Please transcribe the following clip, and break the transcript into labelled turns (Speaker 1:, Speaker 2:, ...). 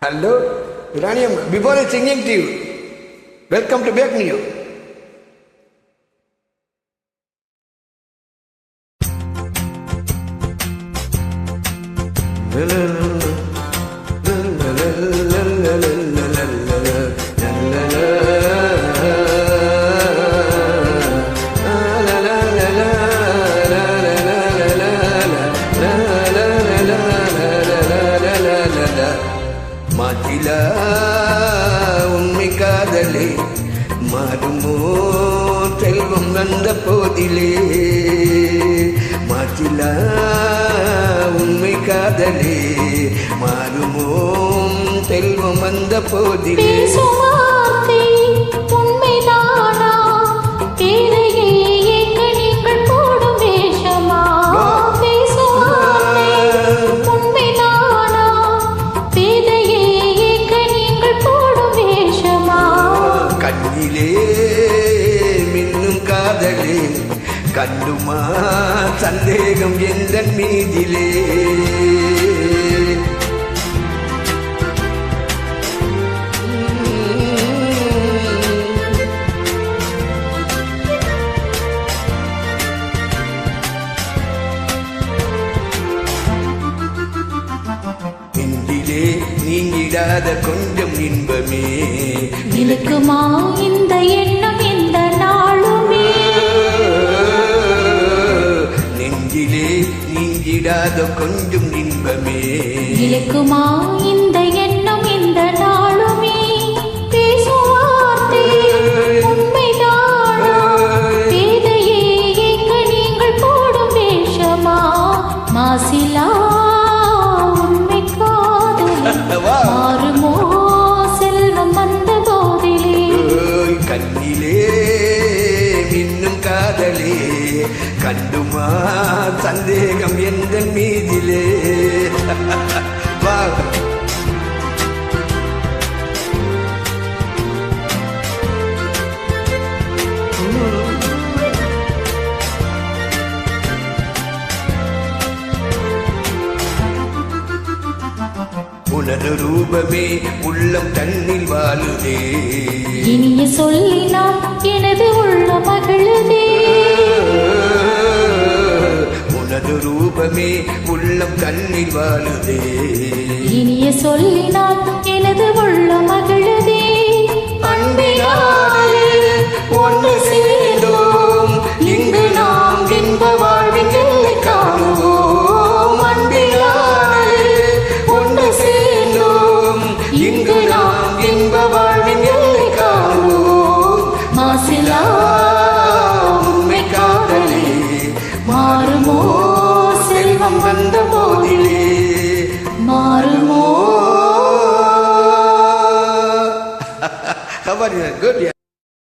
Speaker 1: Hello, Uranium. Before I singing to you, welcome to Back New. மாற்றிலா உண்மை காதலே மாறுமோ செல்வம் வந்த போதிலே மாற்றிலா உண்மை காதலே மாறுமோ செல்வம் வந்த போதிலே மின்னும் காதலே கண்டுமா சந்தேகம் எந்த மீதிலே நெஞ்சிலே நீங்கிடாத கொஞ்சம் இன்பமே
Speaker 2: நிலைக்குமா இந்த எண்ணம் இந்த நாளுமே
Speaker 1: நெஞ்சிலே நீங்கிடாத கொஞ்சம் இன்பமே
Speaker 2: நிலைக்குமா இந்த எண்ணம் இந்த நாளுமே பேசுவார்த்தை உண்மைதானா பேதையே எங்க நீங்கள் போடும் வேஷமா மாசிலா உண்மை காதலே மாறுமோ
Speaker 1: கண்ணிலே மின்னும் காதலே கண்டுமா சந்தேகம் எந்த மீதிலே வா உனது ரூபமே உள்ளம் தன்னில் வாழுதே
Speaker 2: இனிய சொல்லினால் எனது உள்ள மகிழுதே
Speaker 1: உனது ரூபமே உள்ளம் தன்னில் வாழுதே
Speaker 2: இனிய சொல்லினால் எனது உள்ள மகிழுதே
Speaker 1: அன்பினாலே ஒன்று சேர்ந்தோம் இங்கு நாம் இன்ப வாழ்வின் எல்லை காணுவோம் அன்பினாலே ஒன்று சேர்ந்தோம் இங்கு நாம் இன்ப வாழ்வின் எல்லை காணுவோம்
Speaker 2: மாசிலா
Speaker 1: உண்மை காதலே
Speaker 2: மாறுமோ
Speaker 1: செல்வம் வந்த போதிலே
Speaker 2: மாறுமோ
Speaker 1: How about you? Good, yeah.